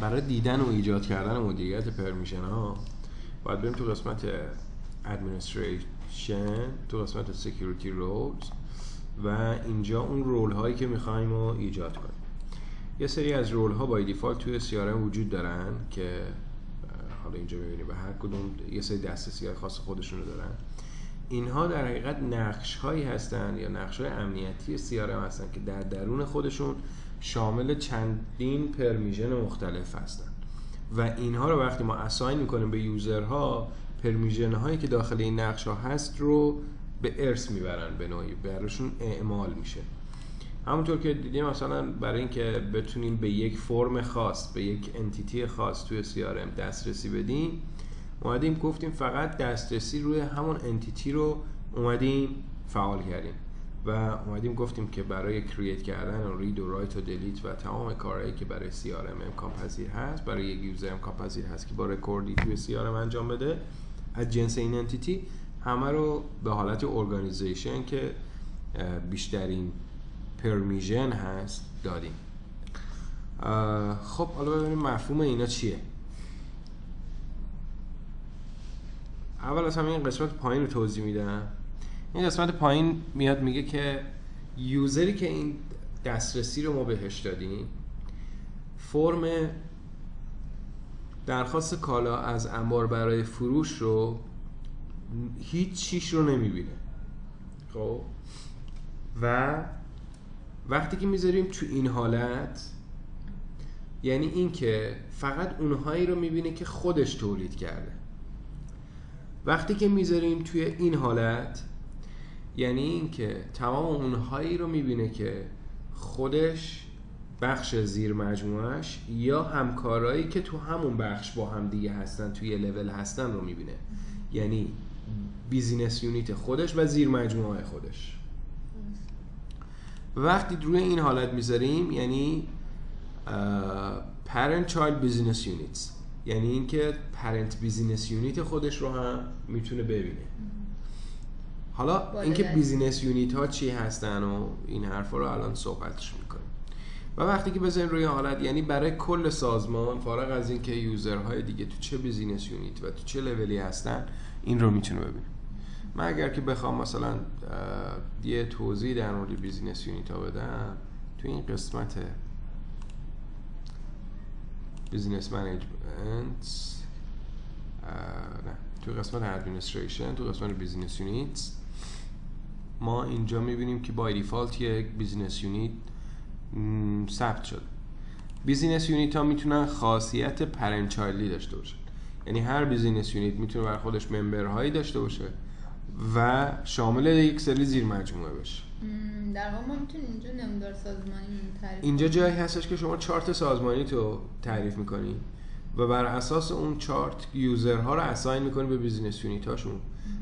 برای دیدن و ایجاد کردن مدیریت پرمیشن ها باید بریم تو قسمت administration، تو قسمت security roles و اینجا اون رول هایی که میخوایم رو ایجاد کنیم. یه سری از رول ها بای دیفالت توی CRM وجود دارن که حالا اینجا میبینیم به هر کدوم یه سری دسترسی های خاص خودشونو دارن. اینها در حقیقت نقش هایی هستن یا نقش های امنیتی CRM هستن که در درون خودشون شامل چندین پرمیژن مختلف هستن و اینها رو وقتی ما اساین میکنیم به یوزرها، پرمیژن هایی که داخل این نقش ها هست رو به ارث میبرن، به نوعی براشون اعمال میشه. همونطور که دیدیم مثلا برای اینکه بتونیم به یک فرم خاص، به یک انتیتی خاص توی CRM دسترسی بدیم، اومدیم گفتیم فقط دسترسی روی همون انتیتی رو اومدیم فعال کردیم و اومدیم گفتیم که برای کرییت کردن و رید و رایت و دلیت و تمام کارهایی که برای CRM امکان پذیر هست، برای یک یوزر امکان پذیر هست که با رکوردی توی CRM انجام بده از جنس این انتیتی، همه رو به حالت ارگانیزیشن که بیشترین پرمیژن هست دادیم. خب حالا ببینیم مفهوم اینا چیه. اول از همه این قسمت پایین رو توضیح میدم. این قسمت پایین میاد میگه که یوزری که این دسترسی رو ما بهش دادیم، فرم درخواست کالا از انبار برای فروش رو هیچ چیش رو نمیبینه. خب و وقتی که میذاریم تو این حالت، یعنی این که فقط اونهایی رو میبینه که خودش تولید کرده. وقتی که میذاریم توی این حالت، یعنی این که تمام اونهایی رو میبینه که خودش، بخش زیر مجموعش یا همکارایی که تو همون بخش با هم دیگه هستن، توی لول هستن رو میبینه. یعنی بیزینس یونیت خودش و زیر مجموعه خودش. وقتی روی این حالت میذاریم یعنی parent child business units، یعنی اینکه parent business unit خودش رو هم میتونه ببینه. حالا اینکه بیزینس یونیت ها چی هستن و این حرفا رو الان صحبتش میکنیم. و وقتی که بزنیم روی حالت، یعنی برای کل سازمان، فارغ از اینکه یوزرهای دیگه تو چه بیزینس یونیت و تو چه لولی هستن، این رو میتونه ببینه. من اگر که بخوام مثلا یه توضیح در مورد بیزینس یونیت ها بدم، تو این قسمت بیزینس منیجمنت، نه تو قسمت ادمنستریشن، تو قسمت بیزینس یونیت، ما اینجا میبینیم که بای دیفالت یک بیزینس یونیت ثبت شد. بیزینس یونیت ها میتونن خاصیت پرنت چایلدی داشته باشن، یعنی هر بیزینس یونیت میتونه برای خودش ممبرهایی داشته باشه و شامل یک سری زیر مجموعه بشه. در واقع ما میتونیم اینجا نمودار سازمانی تعریف اینجا جایی هستش که شما چارت سازمانی تو تعریف میکنی و بر اساس اون چارت یوزرها رو اساین میکنی به بیزینس یونیت هاشون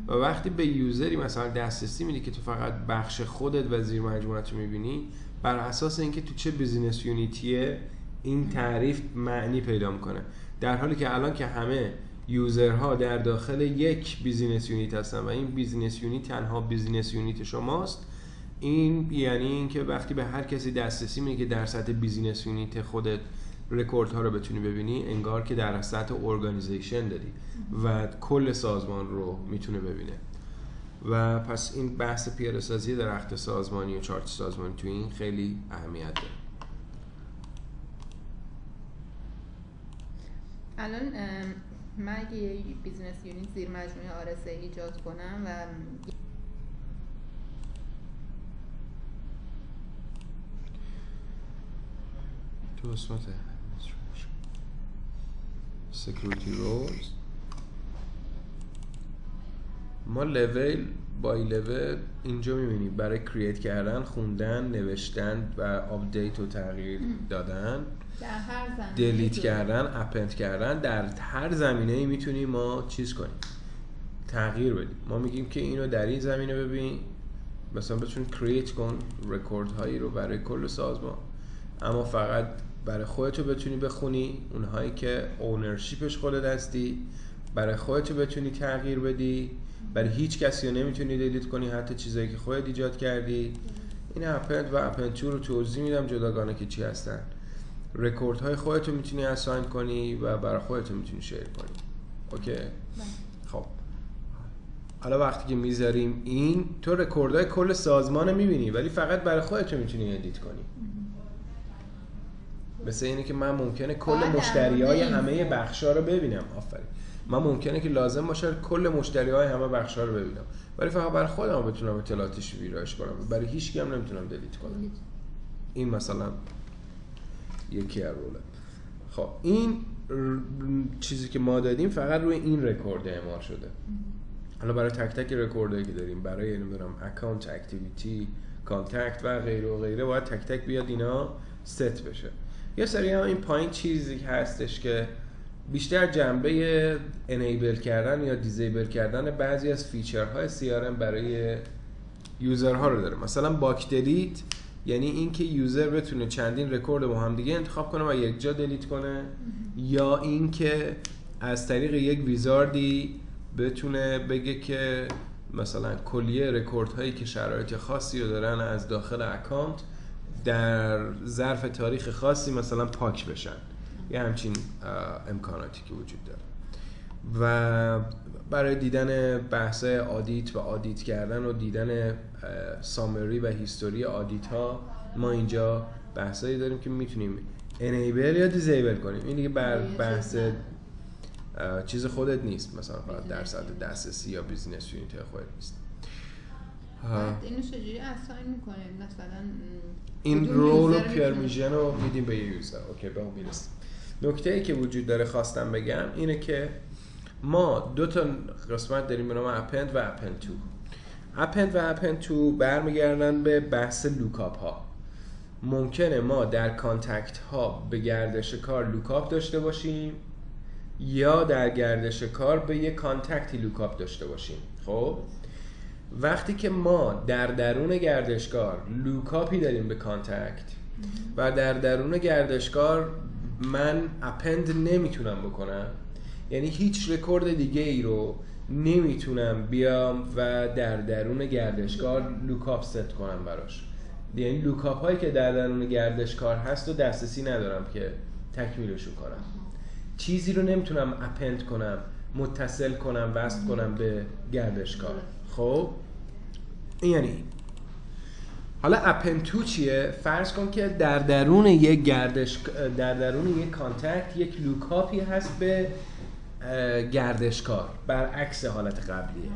و وقتی به یوزری مثلا دسترسی میدی که تو فقط بخش خودت و زیر مجموعت رو میبینی، بر اساس اینکه تو چه بیزینس یونیتیه این تعریف معنی پیدا میکنه. در حالی که الان که همه یوزرها در داخل یک بیزینس یونیت هستن و این بیزینس یونیت تنها بیزینس یونیت شماست، این یعنی اینکه وقتی به هر کسی دسترسی میدی که در سطح بیزینس یونیت خودت رکورد ها رو بتونی ببینی، انگار که در سطح ارگانیزیشن دادی و کل سازمان رو میتونه ببینه. و پس این بحث پیاده سازی درخت سازمانی و چارت سازمانی تو این خیلی اهمیت داره. الان من اگه یه بیزنس یونیت زیر مجموعه RSA ایجاد کنم و تو قسمت security roles ما لول بای لول اینجا میبینیم برای کرییت کردن، خوندن، نوشتن و آپدیت و تغییر دادن، در هر زمینه دلیت کردن، اپند کردن، در هر زمینه‌ای میتونیم ما چیز کنیم، تغییر بدیم. ما میگیم که اینو در این زمینه ببین، مثلا بتون کرییت کن رکورد هایی رو برای کل سازمان، اما فقط برای خودتو بتونی بخونی، اونهایی که اونرشیپش خودت هستی برای خودتو بتونی تغییر بدی، برای هیچ کسی رو نمیتونی دیلیت کنی، حتی چیزایی که خودت ایجاد کردی. این اپند و اپند تو رو توضیح میدم جداگانه که چی هستن. رکورد های خودت رو میتونی اساین کنی و برای خودت میتونی شیر کنی. اوکی؟ خب حالا وقتی که میذاریم این، تو رکوردهای کل سازمان میبینی ولی فقط برای خودت میتونی ادیت کنی. مثل اینه که من ممکنه کل مشتریای همه بخشا رو ببینم. آفرین. من ممکنه که لازم باشه کل مشتریای همه بخشا رو ببینم ولی فقط برای خودم بتونم اطلاعاتش ویرایش کنم، برای هیچ کی هم نمیتونم دلیت کنم. این مثلا یکی از روله. خب این چیزی که ما دادیم فقط روی این رکورد اعمال شده. حالا برای تک تک رکوردایی که داریم، برای نمیدونم اکانت، اکتیویتی، کانتکت و غیره و غیره، باید تک تک بیاد اینا ست بشه. یه سری هم این پایین چیزی هستش که بیشتر جنبه انیبل کردن یا دیزیبل کردن بعضی از فیچرهای CRM برای یوزرها رو داره. مثلا باک دلیت یعنی اینکه یوزر بتونه چندین رکورد با هم دیگه انتخاب کنه و یک جا دلیت کنه، یا اینکه از طریق یک ویزاردی بتونه بگه که مثلا کلیه رکورد هایی که شرایط خاصی رو دارن از داخل اکانت در ظرف تاریخ خاصی مثلا پاک بشن. یه همچین امکاناتی که وجود داره. و برای دیدن بحث‌های آدیت و آدیت کردن و دیدن سامری و هیستوری آدیت ها ما اینجا بحثایی داریم که میتونیم انیبل یا دیزیبل کنیم. این دیگه بحث چیز خودت نیست، مثلا فقط درصد دسترسی یا بیزینس یونیت خودت نیست. اینو چجوری اساین میکنیم؟ مثلا این رول و پرمیشن رو میدیم به یوزر. اوکی، به اون میرسیم. نکته‌ای که وجود داره خواستم بگم اینه که ما دو تا قسمت داریم به نام اپند و اپند تو. اپند و اپند تو برمیگردن به بحث لوکاپ ها. ممکنه ما در کانتکت ها به گردش کار لوکاپ داشته باشیم یا در گردش کار به یک کانتکتی لوکاپ داشته باشیم. خب وقتی که ما در درون گردشکار لوکاپی داریم به کانتکت و در درون گردشکار من اپند نمیتونم بکنم، یعنی هیچ رکورد دیگه ای رو نمیتونم بیام و در درون گردشکار لوکاپ ست کنم براش. یعنی لوکاپ هایی که در درون گردشکار هست و دسترسی ندارم که تکمیلشو کنم. چیزی رو نمیتونم اپند کنم، متصل کنم، وصل کنم به گردشکار. خب این یعنی حالا اپند تو چیه؟ فرض کن که در درون یک در درون یک کانتکت یک لوکاپی هست به گردشکار، برعکس حالت قبلیه.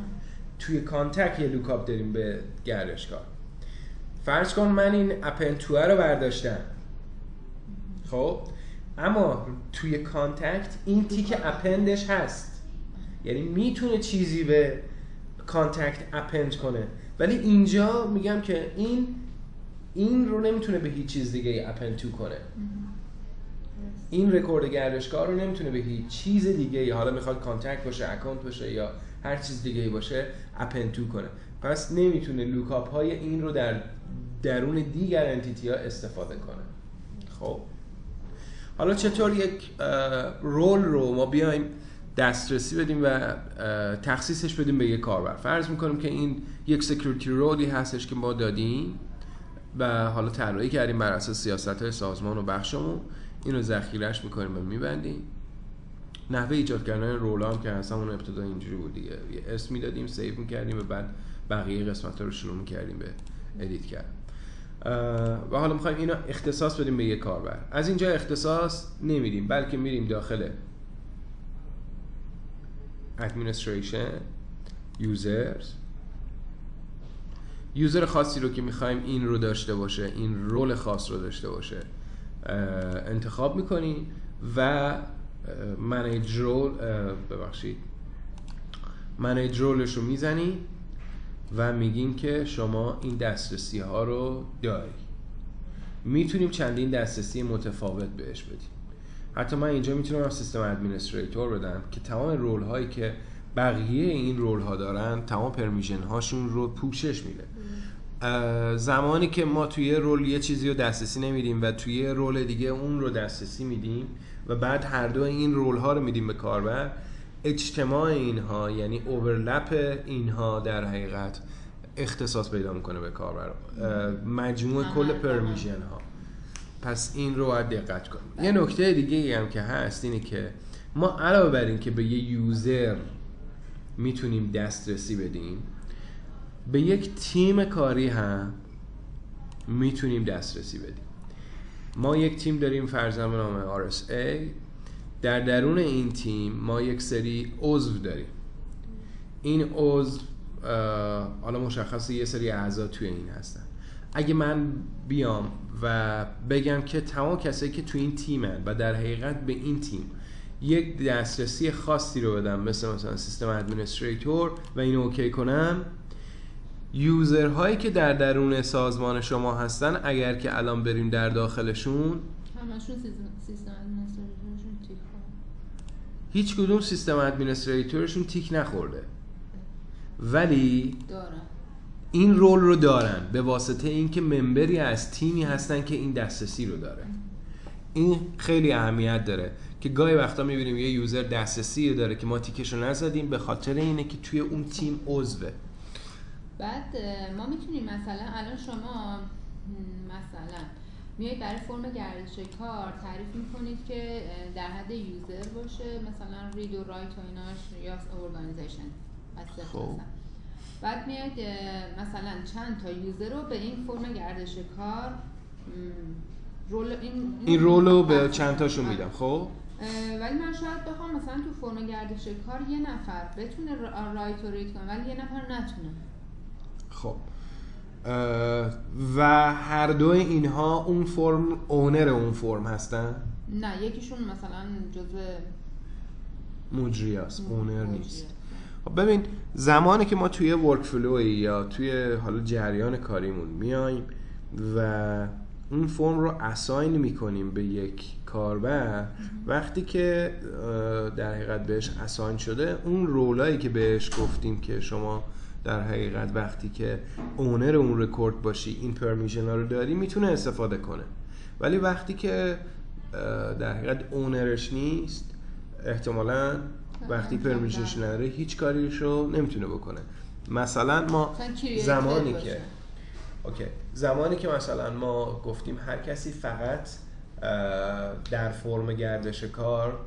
توی کانتکت یه لوکاپ داریم به گردشکار. فرض کن من این اپند تو رو برداشتم، خب اما توی کانتکت این تیک اپندش هست، یعنی میتونه چیزی به کانتکت اپند کنه، ولی اینجا میگم که این رو نمیتونه به هیچ چیز دیگه ای اپند تو کنه. این رکورد گردشکار رو نمیتونه به هیچ چیز دیگه ای، حالا میخواد کانتکت باشه، اکانت باشه یا هر چیز دیگه ای باشه، اپند تو کنه. پس نمیتونه لوکاپ های این رو در درون دیگر انتیتی ها استفاده کنه. خب حالا چطور یک رول رو ما بیایم دسترسی بدیم و تخصیصش بدیم به یک کاربر؟ فرض میکنیم که این یک سکیوریتی رولی هستش که ما دادیم و حالا طراحی کردیم بر اساس سیاست‌های سازمان و بخشمون، اینو ذخیره‌اش میکنیم و میبندیم. نحوه ایجاد کردن رول هم که اصلا اون ابتدا اینجوری بود دیگه، یه اسم میدادیم، سیو میکردیم و بعد بقیه قسمت‌ها رو شروع میکردیم به ادیت کردن. و حالا میخوایم اینو اختصاص بدیم به یک کاربر. از اینجا اختصاص نمیدیم، بلکه میریم داخل administration یوزر خاصی رو که میخوایم این رو داشته باشه، این رول خاص رو داشته باشه انتخاب میکنیم و manage رولش رو میزنیم و میگیم که شما این دسترسی ها رو داری. میتونیم چندین دسترسی متفاوت بهش بدیم. حتی من اینجا میتونم سیستم ادمنستریتور بدم که تمام رول هایی که بقیه این رول ها دارن، تمام پرمیشن هاشون رو پوشش میده. زمانی که ما توی رول یه چیزی رو دسترسی نمیدیم و توی رول دیگه اون رو دسترسی میدیم و بعد هر دو این رول ها رو میدیم به کاربر، اجتماع اینها یعنی اوورلپ اینها در حقیقت اختصاص پیدا میکنه به کاربر، مجموع کل پرمیشن ها. پس این رو باید دقت کنیم. یه نکته دیگه هم که هست اینه که ما علاوه بر این که به یه یوزر میتونیم دسترسی بدیم، به یک تیم کاری هم میتونیم دسترسی بدیم. ما یک تیم داریم فرضاً به نام RSA. در درون این تیم ما یک سری عضو داریم. این عضو حالا مشخصه یه سری اعضا توی این هستن. اگه من بیام و بگم که تمام کسایی که توی این تیمن و در حقیقت به این تیم یک دسترسی خاصی رو بدم، مثلا سیستم ادمنستریتور، و اینو اوکی کنم، یوزرهایی که در درون سازمان شما هستن اگر که الان بریم در داخلشون، همشون سیستم ادمنستریتورشون تیک خورده. هیچ کدوم سیستم ادمنستریتورشون تیک نخورده، ولی دارن این رول رو دارن به واسطه اینکه ممبری از تیمی هستن که این دسترسی رو داره. این خیلی اهمیت داره که گاهی وقتا میبینیم یه یوزر دسترسی داره که ما تیکش رو نزدیم به خاطر اینه که توی اون تیم عضوه. بعد ما میتونیم مثلا الان شما مثلا میایید برای فرم گردش کار تعریف میکنید که در حد یوزر باشه، مثلا رید و رایت و ایناش، یا ارگانیزیشن خب. بعد میایید مثلا چند تا یوزر رو به این فرم گردش کار این رول رو به چند تاشون میدم. خب ولی من شاید بخوام مثلا تو فرم گردش کار یه نفر بتونه رایت و رید کنه ولی یه نفر نتونه. خب و هر دو اینها اون فرم اونر اون فرم هستن؟ نه، یکیشون مثلا جزء مجریاست، اونر نیست. خب ببین، زمانی که ما توی ورک فلوی یا توی حالا جریان کاریمون میایم و اون فرم رو اساین میکنیم به یک کاربر، وقتی که در حقیقت بهش اساین شده، اون رولایی که بهش گفتیم که شما در حقیقت وقتی که اونر اون رکورد باشی این پرمیشن ها رو داری میتونه استفاده کنه، ولی وقتی که در حقیقت اونرش نیست احتمالاً وقتی پرمیشنش نداره هیچ کاریش رو نمیتونه بکنه. مثلا ما زمانی که مثلا ما گفتیم هر کسی فقط در فرم گردش کار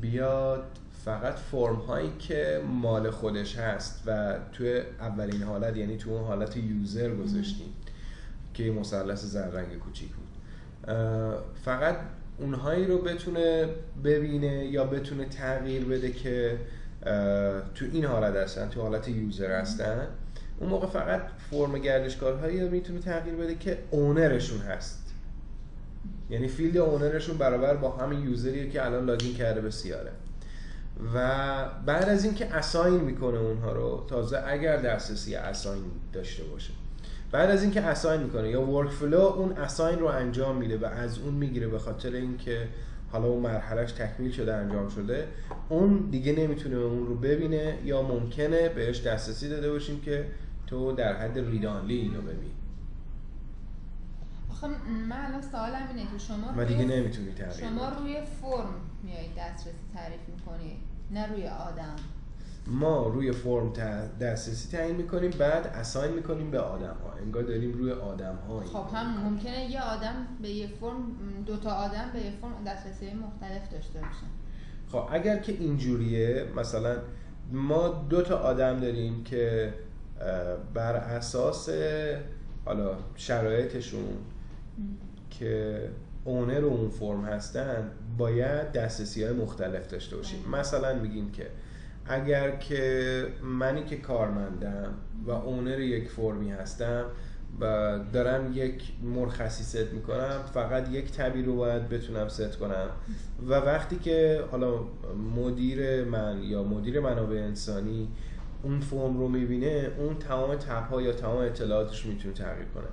بیاد فقط فرم هایی که مال خودش هست و توی اولین حالت، یعنی تو اون حالت یوزر گذاشتیم که یه مثلث زرد کوچیک بود، فقط اونهایی رو بتونه ببینه یا بتونه تغییر بده که تو این حالت هستن، تو حالت یوزر هستن، اون موقع فقط فرم گردشکارهایی رو میتونه تغییر بده که اونرشون هست، یعنی فیلد اونرشون برابر با همین یوزریه که الان لاگین کرده به سیاره. و بعد از اینکه اساین میکنه اونها رو، تازه اگر دسترسی اساین داشته باشه، بعد از اینکه اساین میکنه یا ورک فلو اون اساین رو انجام میده و از اون میگیره به خاطر اینکه حالا اون مرحلهش تکمیل شده، انجام شده، اون دیگه نمیتونه اون رو ببینه یا ممکنه بهش دسترسی داده باشیم که تو در حد ریدانلی اینو ببین. آخه من الان سوالم اینه که شما و دیگه نمیتونی تغییر شما روی فرم میایید دسترسی تعریف میکنید، نه روی آدم. ما روی فرم دسترسی تعیین میکنیم، بعد اساین میکنیم به آدم ها، انگار داریم روی آدم ها. خب هم ممکنه یه آدم به یه فرم، دوتا آدم به یه فرم دسترسی مختلف داشته باشن. خب اگر که اینجوریه، مثلا ما دوتا آدم داریم که بر اساس حالا شرایطشون که اونر اون فرم هستن باید دسترسی های مختلف داشته باشیم. مثلا میگیم که اگر که منی که کارمندم و اونر یک فرمی هستم و دارم یک مرخصی ست میکنم، فقط یک تبی رو باید بتونم ست کنم و وقتی که حالا مدیر من یا مدیر منابع انسانی اون فرم رو میبینه، اون تمام تب‌ها یا تمام اطلاعاتش میتونه تغییر کنه.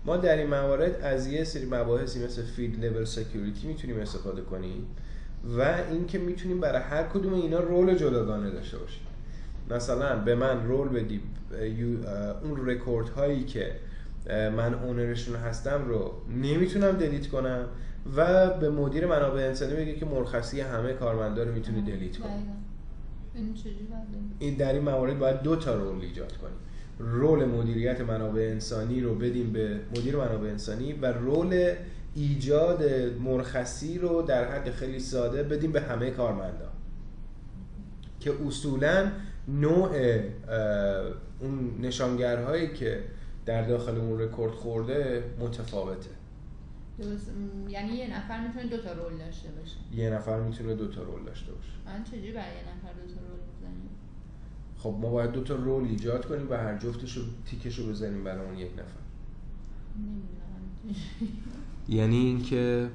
ما در این موارد از یه سری مباحثی مثل فیلد لول سکیوریتی میتونیم استفاده کنیم و اینکه میتونیم برای هر کدوم اینا رول جداگانه داشته باشیم. مثلا به من رول بدی اون رکورد هایی که من اونرشون هستم رو نمیتونم دلیت کنم و به مدیر منابع انسانی بگه که مرخصی همه کارمندا رو میتونی دلیت کنی. این در این موارد باید دو تا رول ایجاد کنیم. رول مدیریت منابع انسانی رو بدیم به مدیر منابع انسانی و رول ایجاد مرخصی رو در حد خیلی ساده بدیم به همه کارمندا که اصولاً نوع اون نشانگرهایی که در داخل اون رکورد خورده متفاوته. درست. یعنی یه نفر میتونه 2 تا رول داشته باشه. یه نفر میتونه 2 تا رول داشته باشه. من چجوری برای یه نفر 2 تا رول بزنیم؟ خب ما باید 2 تا رول ایجاد کنیم و هر جفتشو تیکشو بزنیم برای اون یک نفر. نمیدونم. یعنی اینکه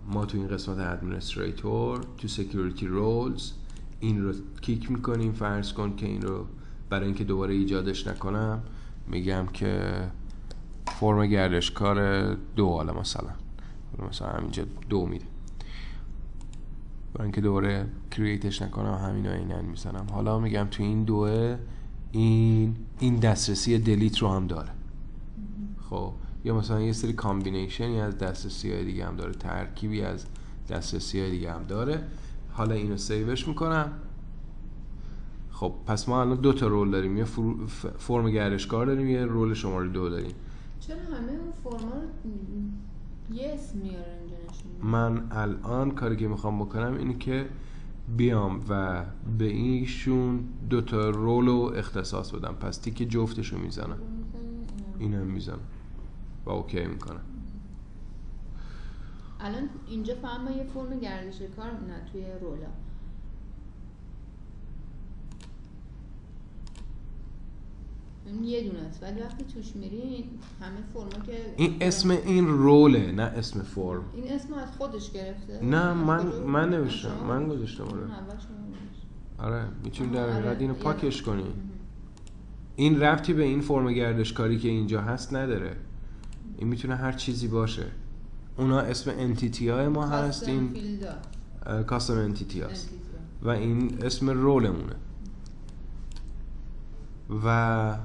ما تو این قسمت ادمنستریتور تو سکیوریتی رولز این رو کیک میکنیم. فرض کن که این رو برای اینکه دوباره ایجادش نکنم میگم که فرم گردشکار 2 حالا مثلا همینجا 2 میده. برای اینکه دوباره کرییتش نکنم همین و اینن میزنم. حالا میگم تو این 2 این دسترسی دلیت رو هم داره. خب یا مثلا یه سری کامبینیشنی از دسترسی های دیگه هم داره، ترکیبی از دسترسی های دیگه هم داره. حالا اینو سیوش میکنم. خب پس ما الان 2 تا رول داریم، یه فرم گردشکار داریم، یه رول شماره 2 داریم. چرا همه اون فرما رو یه اسم میارن اینجا نشون؟ من الان کاری که میخوام بکنم اینه که بیام و به ایشون 2 تا رول رو اختصاص بدم. پس تیک جفتشو میزنم، اینو میزنم و اوکی میکنم. الان اینجا فهم ما یه فرم گردشکار نه توی رولا. این یه دونه است ولی وقتی توش میری همه فرما که این اسم این روله نه اسم فرم. این اسم از خودش گرفته؟ نه من نوشتم، من گذاشتم. آره میتونی در حقیقت اینو پاکش کنی. این ربطی به این فرم گردشکاری که اینجا هست نداره. این میتونه هر چیزی باشه. اونا اسم انتیتی های ما هست، این کاستم انتیتی هست و این اسم رولمونه. و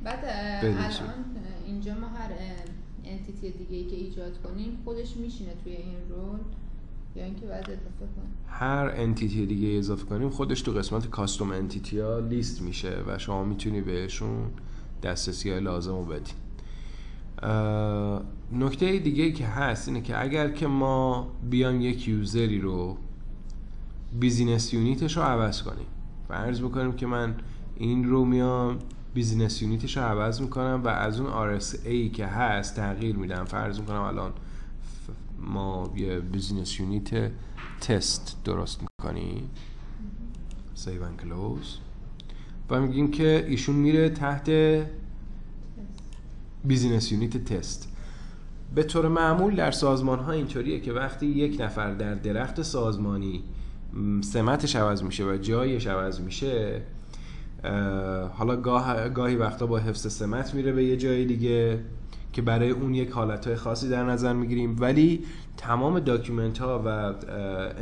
بعد الان اینجا ما هر انتیتی دیگه ای که ایجاد کنیم خودش میشینه توی این رول یا اینکه بعد اضافه کنیم؟ هر انتیتی دیگه اضافه کنیم خودش تو قسمت کاستم انتیتی ها لیست میشه و شما میتونی بهشون دسترسی های لازم رو بدی. نکته دیگه که هست اینه که اگر که ما بیام یک یوزری رو بیزینس یونیتش رو عوض کنیم، فرض بکنیم که من این رو میام بیزینس یونیتش رو عوض میکنم و از اون RSA که هست تغییر میدم. فرض میکنم الان ما یه بیزینس یونیت تست درست میکنیم، سیو اند کلوز، و میگیم که ایشون میره تحت بیزینس یونیت تست. به طور معمول در سازمان ها اینطوریه که وقتی یک نفر در درخت سازمانی سمتش عوض میشه و جایش عوض میشه، حالا گاهی وقتا با حفظ سمت میره به یه جای دیگه که برای اون یک حالتهای خاصی در نظر میگیریم، ولی تمام داکیومنت ها و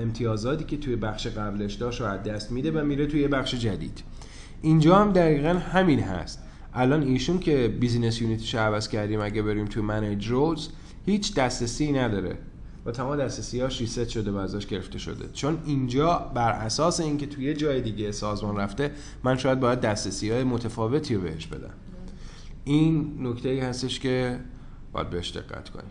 امتیازاتی که توی بخش قبلش داشت رو از دست میده و میره توی بخش جدید. اینجا هم دقیقاً همین هست. الان ایشون که بیزینس یونیتش عوض کردیم اگه بریم توی منیج رولز هیچ دسترسی نداره و تمام دسترسی‌هاش ریست شده و ازش گرفته شده، چون اینجا بر اساس اینکه توی جای دیگه سازمان رفته من شاید باید دسترسی‌های متفاوتی رو بهش بدم. این نکته‌ای هستش که باید بهش دقت کنیم.